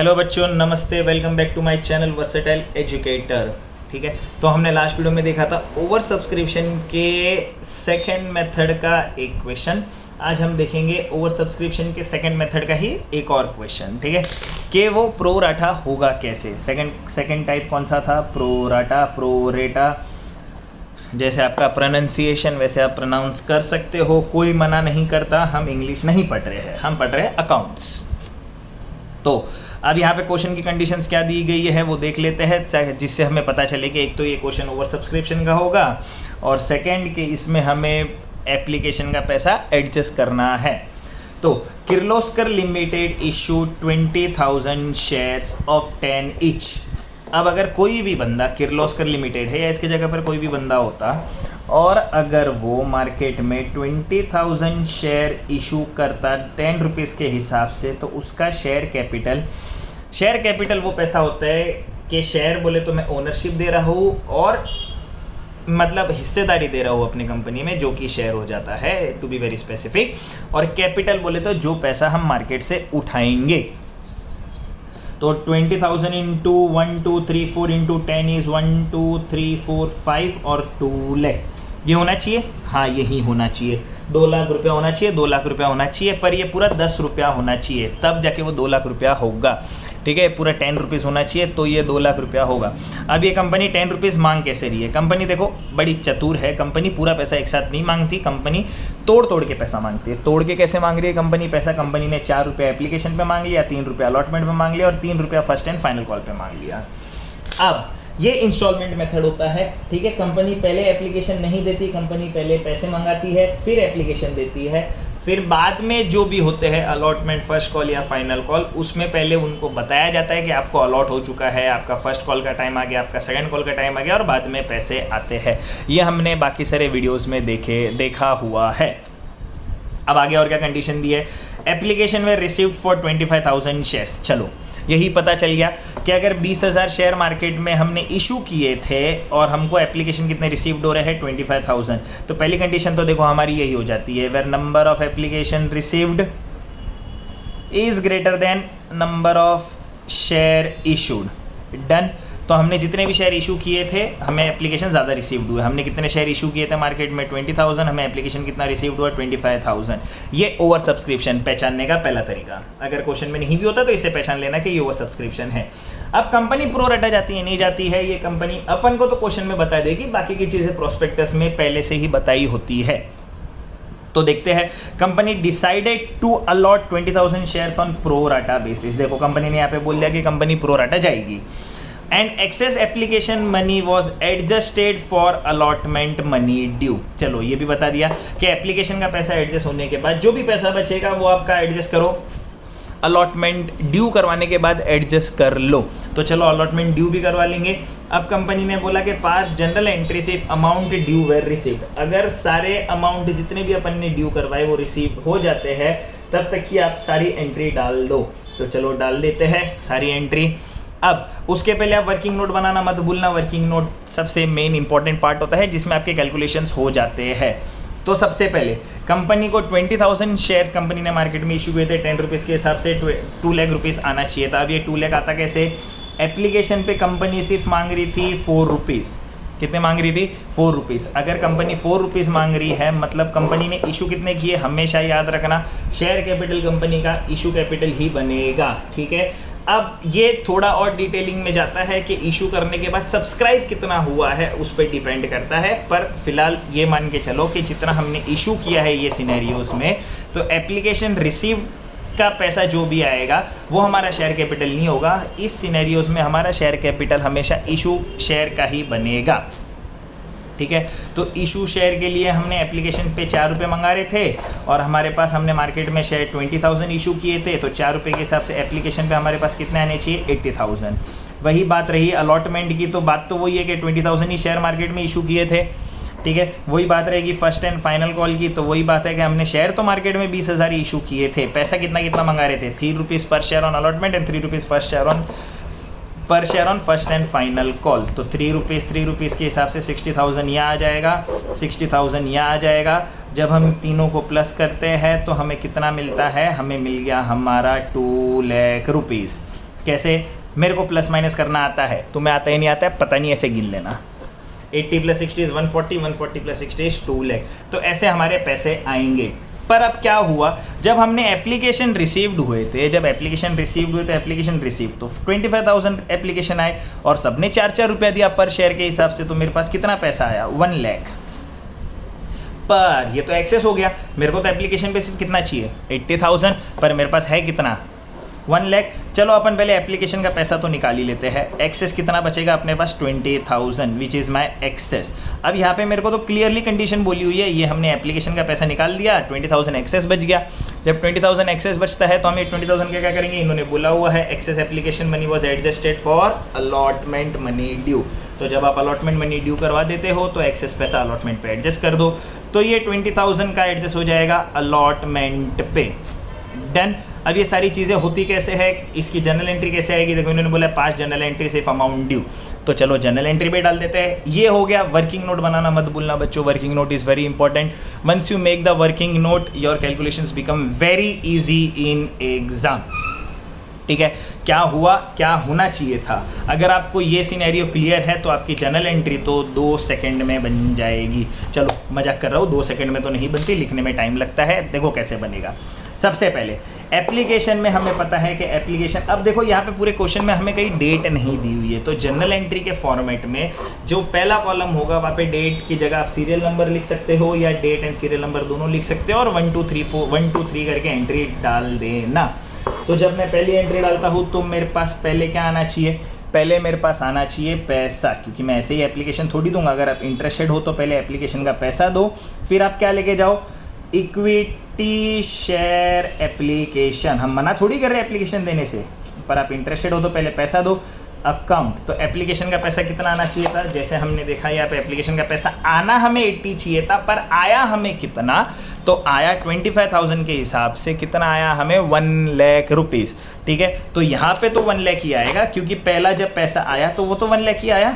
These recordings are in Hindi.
हेलो बच्चों, नमस्ते, welcome back to my channel versatile educator. ठीक है, तो हमने लास्ट वीडियो में देखा था ओवर सब्सक्रिप्शन के सेकंड मेथड का एक क्वेश्चन। आज हम देखेंगे ओवर सब्सक्रिप्शन के सेकंड मेथड का ही एक और क्वेश्चन। ठीक है, कि वो प्रो राटा होगा कैसे। सेकंड टाइप कौन सा था? प्रो राटा, प्रो रेटा। जैसे आपका प्रोनाउंसिएशन वैसे आप प्रोनाउंस कर सकते हो, कोई मना नहीं करता। हम इंग्लिश नहीं पढ़ रहे हैं, हम पढ़ रहे हैं अकाउंट्स। तो अब यहाँ पे क्वेश्चन की कंडीशंस क्या दी गई है वो देख लेते हैं, जिससे हमें पता चले कि एक तो ये क्वेश्चन ओवर सब्सक्रिप्शन का होगा और सेकंड कि इसमें हमें एप्लीकेशन का पैसा एडजस्ट करना है। तो Kirloskar limited issue 20,000 shares of 10 each. अब अगर कोई भी बंदा, किर्लोस्कर लिमिटेड है या इसकी जगह पर कोई भी बंदा होता और अगर वो मार्केट में 20,000 शेयर इशू करता 10 रुपीज़ के हिसाब से, तो उसका शेयर कैपिटल वो पैसा होता है कि शेयर बोले तो मैं ओनरशिप दे रहा हूँ और मतलब हिस्सेदारी दे रहा हूँ अपनी कंपनी में, जो कि शेयर हो जाता है, टू बी वेरी स्पेसिफिक। और कैपिटल बोले तो जो पैसा हम मार्केट से उठाएंगे। तो 20,000 इंटू 1 2 3 4 इंटू 10 इज 1 2 3 4 5 और 2 लाख। ये होना चाहिए, हाँ यही होना चाहिए। 2 लाख रुपया होना चाहिए, 2 लाख रुपया होना चाहिए, पर ये पूरा 10 रुपया होना चाहिए, तब जाके वो 2 लाख रुपया होगा। ठीक है, पूरा 10 रुपीज़ होना चाहिए तो ये 2 लाख रुपया होगा। अब ये कंपनी 10 रुपीज़ मांग कैसे रही है? कंपनी देखो बड़ी चतुर है, कंपनी पूरा पैसा एक साथ नहीं मांगती, कंपनी तोड़ के पैसा मांगती है। तोड़ के कैसे मांग रही है कंपनी पैसा? कंपनी ने 4 रुपया एप्लीकेशन पे मांग लिया, 3 रुपया अलॉटमेंट में मांग लिया और 3 रुपया फर्स्ट एंड फाइनल कॉल पे मांग लिया। अब ये इंस्टॉलमेंट मेथड होता है। ठीक है, कंपनी पहले एप्लीकेशन नहीं देती, कंपनी पहले पैसे मंगाती है, फिर एप्लीकेशन देती है, फिर बाद में जो भी होते हैं अलॉटमेंट, फर्स्ट कॉल या फाइनल कॉल, उसमें पहले उनको बताया जाता है कि आपको अलॉट हो चुका है, आपका फर्स्ट कॉल का टाइम आ गया, आपका सेकंड कॉल का टाइम आ गया और बाद में पैसे आते हैं। ये हमने बाकी सारे वीडियोस में देखा हुआ है। अब आगे और क्या कंडीशन दी है? एप्लीकेशन में रिसीव्ड फॉर 25,000 शेयर्स। चलो यही पता चल गया कि अगर 20,000 शेयर मार्केट में हमने इशू किए थे और हमको एप्लीकेशन कितने रिसीव्ड हो रहे हैं? 25,000। तो पहली कंडीशन तो देखो हमारी यही हो जाती है, where number of application received is greater than number of share issued. Done. तो हमने जितने भी शेयर इशू किए थे, हमें एप्लीकेशन ज़्यादा रिसीव्ड हुए। हमने कितने शेयर इशू किए थे मार्केट में? 20,000, हमें एप्लीकेशन कितना रिसीव्ड हुआ? 25,000। ये ओवर सब्सक्रिप्शन पहचानने का पहला तरीका। अगर क्वेश्चन में नहीं भी होता तो इसे पहचान लेना कि ये ओवर सब्सक्रिप्शन है। अब कंपनी प्रो रटा जाती है नहीं जाती है, ये कंपनी अपन को तो क्वेश्चन में बता देगी, बाकी की चीज़ें प्रोस्पेक्टस में पहले से ही बताई होती है। तो देखते हैं, company decided to allot 20,000 shares on pro rata basis. देखो कंपनी ने यहाँ पे बोल दिया कि कंपनी प्रो राटा जाएगी। And excess application money was adjusted for allotment money due. चलो ये भी बता दिया कि एप्लीकेशन का पैसा एडजस्ट होने के बाद जो भी पैसा बचेगा वो आपका एडजस्ट करो, अलॉटमेंट ड्यू करवाने के बाद एडजस्ट कर लो। तो चलो अलॉटमेंट ड्यू भी करवा लेंगे। अब कंपनी ने बोला कि पास जनरल एंट्री सिर्फ अमाउंट ड्यू वेर रिसीव्ड। अगर सारे अमाउंट जितने भी अपन ने ड्यू करवाए वो रिसीव हो जाते हैं, तब तक कि आप सारी एंट्री डाल दो। तो चलो डाल देते हैं सारी एंट्री। अब उसके पहले आप वर्किंग नोट बनाना मत भूलना। वर्किंग नोट सबसे मेन इंपॉर्टेंट पार्ट होता है जिसमें आपके कैलकुलेशंस हो जाते हैं। तो सबसे पहले कंपनी को 20,000 शेयर्स कंपनी ने मार्केट में इशू हुए थे 10 रुपीज़ के हिसाब से, 2 लाख रुपीज़ आना चाहिए था। अब ये 2 लाख आता कैसे? एप्लीकेशन पे कंपनी सिर्फ मांग रही थी 4 रुपीज़। कितने मांग रही थी? 4 रुपीज़। अगर कंपनी 4 रुपीज़ मांग रही है, मतलब कंपनी ने इशू कितने किए? हमेशा याद रखना, शेयर कैपिटल कंपनी का इशू कैपिटल ही बनेगा। ठीक है, अब ये थोड़ा और डिटेलिंग में जाता है कि इशू करने के बाद सब्सक्राइब कितना हुआ है उस पर डिपेंड करता है, पर फिलहाल ये मान के चलो कि जितना हमने इशू किया है ये सिनेरियोज में, तो एप्लीकेशन रिसीव का पैसा जो भी आएगा वो हमारा शेयर कैपिटल नहीं होगा। इस सिनेरियोज में हमारा शेयर कैपिटल हमेशा इशू शेयर का ही बनेगा। ठीक है, तो इशू शेयर के लिए हमने एप्लीकेशन पे 4 रुपये मंगा रहे थे और हमारे पास हमने मार्केट में शेयर 20,000 इशू किए थे, तो 4 रुपये के हिसाब से एप्लीकेशन पे हमारे पास कितने आने चाहिए? 80,000। वही बात रही अलॉटमेंट की, तो बात तो वही है कि 20,000 ही शेयर मार्केट में इशू किए थे। ठीक है, वही बात रहेगी फर्स्ट एंड फाइनल कॉल की, तो वही बात है कि हमने शेयर तो मार्केट में 20,000 इशू किए थे। पैसा कितना मंगा रहे थे? 3 रुपीज़ पर share on allotment and 3 rupees पर share on first and final call. तो 3 रुपीज़ के हिसाब से 60,000 यहाँ आ जाएगा, 60,000 यहाँ आ जाएगा। जब हम तीनों को प्लस करते हैं तो हमें कितना मिलता है? हमें मिल गया हमारा 2 लाख रुपीज़। कैसे? मेरे को प्लस माइनस करना आता है, तुम्हें आता ही नहीं आता है, पता नहीं, ऐसे गिन लेना। 80 + 60 इज 140, 140 + 60 इज 2 लाख। तो ऐसे हमारे पैसे आएंगे। पर अब क्या हुआ, जब हमने एप्लीकेशन रिसीव्ड हुए थे, जब एप्लीकेशन रिसीव्ड हुए तो एप्लीकेशन रिसीव तो 25,000 एप्लीकेशन आए और सबने 4-4 रुपया दिया पर शेयर के हिसाब से, तो मेरे पास कितना पैसा आया? 1 लाख। पर ये तो एक्सेस हो गया, मेरे को तो एप्लीकेशन पे सिर्फ कितना चाहिए? 80,000, पर मेरे पास है कितना? 1 लाख। चलो अपन पहले एप्लीकेशन का पैसा तो निकाल ही लेते हैं। एक्सेस कितना बचेगा अपने पास? 20,000 विच इज़ माई एक्सेस। अब यहाँ पे मेरे को तो क्लियरली कंडीशन बोली हुई है, ये हमने एप्लीकेशन का पैसा निकाल दिया, 20,000 एक्सेस बच गया। जब 20,000 एक्सेस बचता है तो हम ये 20,000 का क्या करेंगे? इन्होंने बोला हुआ है excess application money was adjusted for allotment money due. तो जब आप अलॉटमेंट मनी ड्यू करवा देते हो तो एक्सेस पैसा अलॉटमेंट पे एडजस्ट कर दो। तो ये 20,000 का एडजस्ट हो जाएगा अलॉटमेंट पे। डन। अब ये सारी चीज़ें होती कैसे है, इसकी जनरल एंट्री कैसे आएगी? देखो इन्होंने बोला 5 जनरल एंट्री सिर्फ अमाउंट ड्यू, तो चलो जनरल एंट्री पे डाल देते हैं। ये हो गया। वर्किंग नोट बनाना मत भूलना बच्चों, working note is very important. Once you make the working note your calculations become very easy in exam. ठीक है, क्या हुआ, क्या होना चाहिए था? अगर आपको ये सिनेरियो क्लियर है तो आपकी जनरल एंट्री तो 2 सेकंड में बन जाएगी। चलो मजाक कर रहा हूँ, 2 सेकंड में तो नहीं बनती, लिखने में टाइम लगता है। देखो कैसे बनेगा। सबसे पहले एप्लीकेशन में हमें पता है कि एप्लीकेशन, अब देखो यहाँ पे पूरे क्वेश्चन में हमें कहीं डेट नहीं दी हुई है, तो जनरल एंट्री के फॉर्मेट में जो पहला कॉलम होगा वहाँ पे डेट की जगह आप सीरियल नंबर लिख सकते हो या डेट एंड सीरियल नंबर दोनों लिख सकते हो और 1 2 3 करके एंट्री डाल देना। तो जब मैं पहली एंट्री डालता हूँ तो मेरे पास पहले क्या आना चाहिए? पहले मेरे पास आना चाहिए पैसा, क्योंकि मैं ऐसे ही एप्लीकेशन थोड़ी दूंगा। अगर आप इंटरेस्टेड हो तो पहले एप्लीकेशन का पैसा दो, फिर आप क्या लेके जाओ? Equity share application. हम मना थोड़ी कर रहे हैं एप्लीकेशन देने से, पर आप इंटरेस्टेड हो तो पहले पैसा दो। अकाउंट, तो एप्लीकेशन का पैसा कितना आना चाहिए था? जैसे हमने देखा यहाँ पे एप्लीकेशन का पैसा आना हमें 80 चाहिए था, पर आया हमें कितना? तो आया 25,000 के हिसाब से कितना आया हमें? 1 लाख रुपीज़। ठीक है, तो यहाँ पे तो 1 लाख ही आएगा, क्योंकि पहला जब पैसा आया तो वो तो 1 लाख ही आया।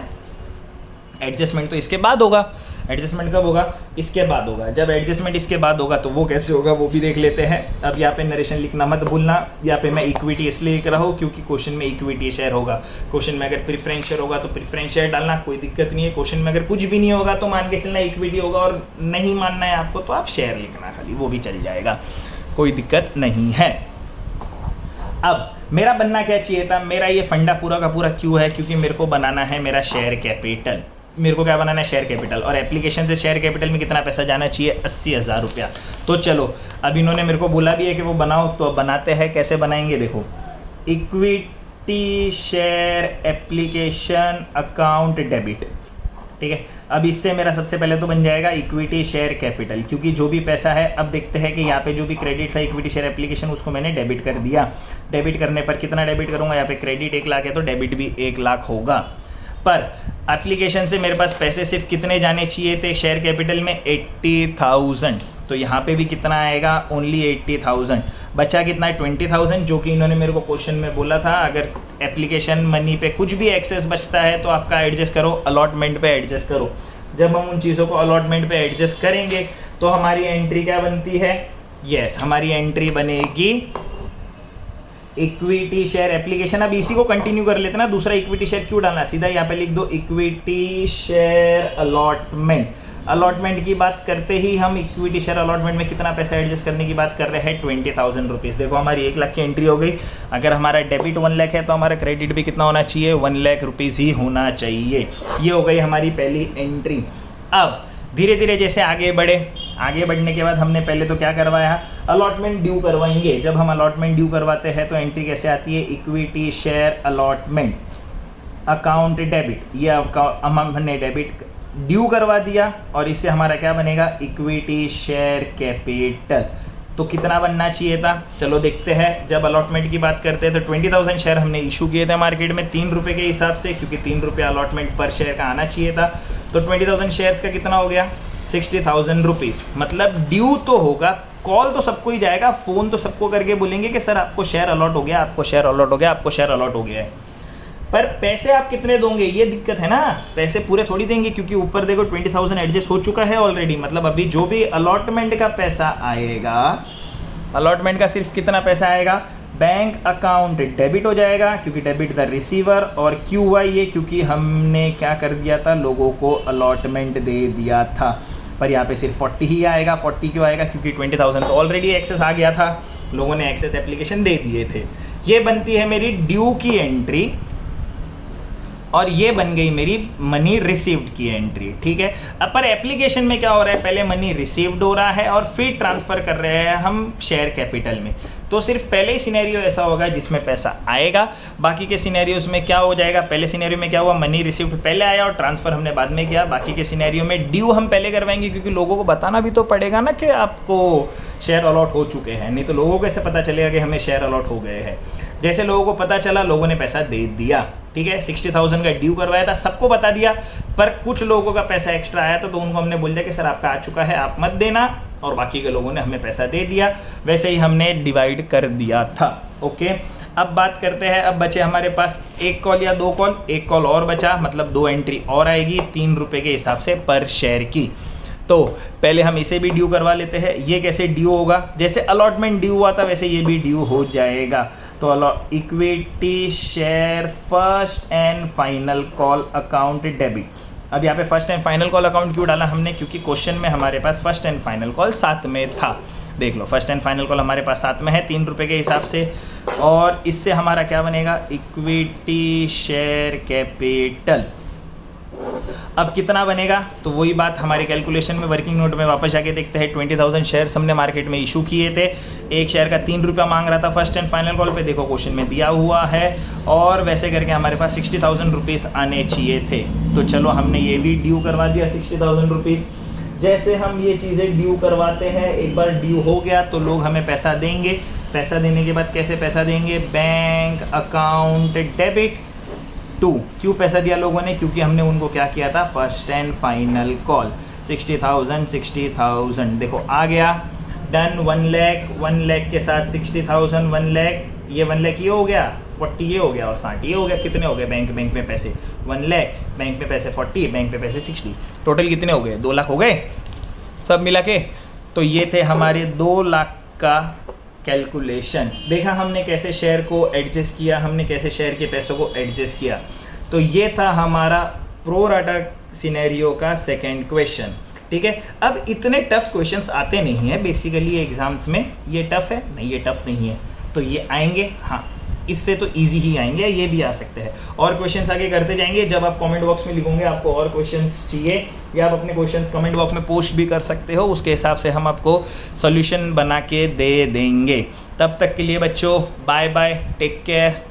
एडजस्टमेंट तो इसके बाद होगा। एडजस्टमेंट कब होगा? इसके बाद होगा। जब एडजस्टमेंट इसके बाद होगा तो वो कैसे होगा वो भी देख लेते हैं। अब यहाँ पे नरेशन लिखना मत भूलना। यहाँ पे मैं इक्विटी इसलिए लिख रहा हूँ क्योंकि क्वेश्चन में इक्विटी शेयर होगा। क्वेश्चन में अगर प्रेफरेंस शेयर होगा तो प्रेफरेंस शेयर डालना, कोई दिक्कत नहीं है। क्वेश्चन में अगर कुछ भी नहीं होगा तो मान के चलना इक्विटी होगा, और नहीं मानना है आपको तो आप शेयर लिखना खाली, वो भी चल जाएगा, कोई दिक्कत नहीं है। अब मेरा बनना क्या चाहिए था? मेरा ये फंडा पूरा का पूरा क्यों है? क्योंकि मेरे को बनाना है मेरा शेयर कैपिटल। मेरे को क्या बनाना है? Share capital. और एप्लीकेशन से शेयर कैपिटल में कितना पैसा जाना चाहिए? 80,000 रुपया। तो चलो अब इन्होंने मेरे को बोला भी है कि वो बनाओ, तो अब बनाते हैं। कैसे बनाएंगे? देखो, equity share application account debit. ठीक है, अब इससे मेरा सबसे पहले तो बन जाएगा इक्विटी शेयर कैपिटल, क्योंकि जो भी पैसा है, अब देखते हैं कि यहाँ पे जो भी क्रेडिट था इक्विटी शेयर एप्लीकेशन, उसको मैंने डेबिट कर दिया। डेबिट करने पर कितना डेबिट करूँगा? यहाँ पे क्रेडिट 1 लाख है तो डेबिट भी 1 लाख होगा। पर एप्लीकेशन से मेरे पास पैसे सिर्फ कितने जाने चाहिए थे? शेयर कैपिटल में 80,000। तो यहाँ पे भी कितना आएगा? ओनली 80,000। बचा कितना है? 20,000, जो कि इन्होंने मेरे को क्वेश्चन में बोला था अगर एप्लीकेशन मनी पे कुछ भी एक्सेस बचता है तो आपका एडजस्ट करो, अलॉटमेंट पे एडजस्ट करो। जब हम उन चीज़ों को अलॉटमेंट पे एडजस्ट करेंगे तो हमारी एंट्री क्या बनती है? यस, हमारी एंट्री बनेगी इक्विटी शेयर एप्लीकेशन। अब इसी को कंटिन्यू कर लेते ना, दूसरा इक्विटी शेयर क्यों डालना? सीधा यहाँ पे लिख दो इक्विटी शेयर अलॉटमेंट। अलॉटमेंट की बात करते ही हम इक्विटी शेयर अलॉटमेंट में कितना पैसा एडजस्ट करने की बात कर रहे हैं? 20,000 रुपीज़। देखो हमारी 1 लाख की एंट्री हो गई। अगर हमारा डेबिट 1 लाख है तो हमारा क्रेडिट भी कितना होना चाहिए? 1 लाख रुपीज़ ही होना चाहिए। ये हो गई हमारी पहली एंट्री। अब धीरे धीरे जैसे आगे बढ़ने के बाद हमने पहले तो क्या करवाया? अलॉटमेंट ड्यू करवाएंगे। जब हम अलॉटमेंट ड्यू करवाते हैं तो एंट्री कैसे आती है? Equity share allotment account debit. ये हमने डेबिट ड्यू करवा दिया और इससे हमारा क्या बनेगा? Equity share capital. तो कितना बनना चाहिए था? चलो देखते हैं। जब अलॉटमेंट की बात करते हैं तो 20,000 शेयर हमने इशू किए थे मार्केट में 3 रुपये के हिसाब से, क्योंकि 3 रुपये अलॉटमेंट पर शेयर का आना चाहिए था। तो 20,000 शेयर्स का कितना हो गया? 60,000 रुपीज़। मतलब ड्यू तो होगा, कॉल तो सबको ही जाएगा, फ़ोन तो सबको करके बोलेंगे कि सर आपको शेयर अलॉट हो गया, आपको शेयर अलॉट हो गया, आपको शेयर अलॉट हो गया है। पर पैसे आप कितने दोगे? ये दिक्कत है ना, पैसे पूरे थोड़ी देंगे, क्योंकि ऊपर देखो 20,000 एडजस्ट हो चुका है ऑलरेडी। मतलब अभी जो भी अलॉटमेंट का पैसा आएगा, अलॉटमेंट का सिर्फ कितना पैसा आएगा? बैंक अकाउंट डेबिट हो जाएगा क्योंकि डेबिट द रिसीवर, और QY ये क्योंकि हमने क्या कर दिया था, लोगों को अलॉटमेंट दे दिया था। पर यहाँ पे सिर्फ 40 ही आएगा। 40 क्यों आएगा, क्योंकि 20,000 तो ऑलरेडी एक्सेस आ गया था, लोगों ने एक्सेस एप्लीकेशन दे दिए थे। ये बनती है मेरी ड्यू की एंट्री, और ये बन गई मेरी मनी रिसीव्ड की एंट्री। ठीक है, अब पर एप्लीकेशन में क्या हो रहा है, पहले मनी रिसीव्ड हो रहा है और फिर ट्रांसफ़र कर रहे हैं हम शेयर कैपिटल में। तो सिर्फ पहले ही सिनेरियो ऐसा होगा जिसमें पैसा आएगा, बाकी के सिनेरियोज में क्या हो जाएगा, पहले सिनेरियो में क्या हुआ, मनी रिसीव्ड पहले आया और ट्रांसफ़र हमने बाद में किया। बाकी के सिनेरियो में ड्यू हम पहले करवाएंगे, क्योंकि लोगों को बताना भी तो पड़ेगा ना कि आपको शेयर अलॉट हो चुके हैं, नहीं तो लोगों को कैसे पता चलेगा कि हमें शेयर अलॉट हो गए हैं। जैसे लोगों को पता चला, लोगों ने पैसा दे दिया। ठीक है, 60,000 का ड्यू करवाया था, सबको बता दिया, पर कुछ लोगों का पैसा एक्स्ट्रा आया था तो उनको हमने बोल दिया कि सर आपका आ चुका है, आप मत देना, और बाकी के लोगों ने हमें पैसा दे दिया। वैसे ही हमने डिवाइड कर दिया था। ओके, अब बात करते हैं, अब बचे हमारे पास एक कॉल या दो कॉल, एक कॉल और बचा, मतलब 2 एंट्री और आएगी 3 रुपये के हिसाब से पर शेयर की। तो पहले हम इसे भी ड्यू करवा लेते हैं। ये कैसे ड्यू होगा, जैसे अलॉटमेंट ड्यू हुआ था वैसे ये भी ड्यू हो जाएगा। तो equity share first and final call account debit. अब यहाँ पे first and final call account क्यों डाला हमने, क्योंकि क्वेश्चन में हमारे पास फर्स्ट एंड फाइनल कॉल साथ में था। देख लो, फर्स्ट एंड फाइनल कॉल हमारे पास साथ में है 3 रुपये के हिसाब से, और इससे हमारा क्या बनेगा, इक्विटी शेयर कैपिटल। अब कितना बनेगा, तो वही बात हमारे कैलकुलेशन में वर्किंग नोट में वापस जाके देखते हैं। 20,000 शेयर्स हमने मार्केट में इशू किए थे, एक शेयर का 3 रुपया मांग रहा था फर्स्ट एंड फाइनल कॉल पे, देखो क्वेश्चन में दिया हुआ है, और वैसे करके हमारे पास 60,000 रुपीज़ आने चाहिए थे। तो चलो हमने ये भी ड्यू करवा दिया 60,000 रुपीज़। जैसे हम ये चीज़ें ड्यू करवाते हैं, एक बार ड्यू हो गया तो लोग हमें पैसा देंगे। पैसा देने के बाद कैसे पैसा देंगे, बैंक अकाउंट डेबिट टू। क्यों पैसा दिया लोगों ने, क्योंकि हमने उनको क्या किया था, फर्स्ट एंड फाइनल कॉल। 60,000 देखो आ गया, डन। 1 लाख के साथ 60,000, 1 लाख, ये 1 लाख ये हो गया, 40 ये हो गया और 60 ये हो गया। कितने हो गए बैंक में पैसे, 1 लाख, बैंक में पैसे 40, बैंक में पैसे 60, टोटल कितने हो गए, 2 लाख हो गए सब मिला के। तो ये थे हमारे 2 लाख का कैलकुलेशन। देखा हमने कैसे शेयर को एडजस्ट किया, हमने कैसे शेयर के पैसों को एडजस्ट किया। तो ये था हमारा प्रो राटा सिनेरियो का सेकंड क्वेश्चन। ठीक है, अब इतने टफ क्वेश्चंस आते नहीं हैं बेसिकली एग्जाम्स में। ये टफ है नहीं, ये टफ नहीं है, तो ये आएंगे, हाँ इससे तो इजी ही आएंगे, ये भी आ सकते हैं। और क्वेश्चंस आगे करते जाएंगे। जब आप कमेंट बॉक्स में लिखोगे आपको और क्वेश्चंस चाहिए, या आप अपने क्वेश्चंस कमेंट बॉक्स में पोस्ट भी कर सकते हो, उसके हिसाब से हम आपको सॉल्यूशन बना के दे देंगे। तब तक के लिए बच्चों बाय बाय, टेक केयर।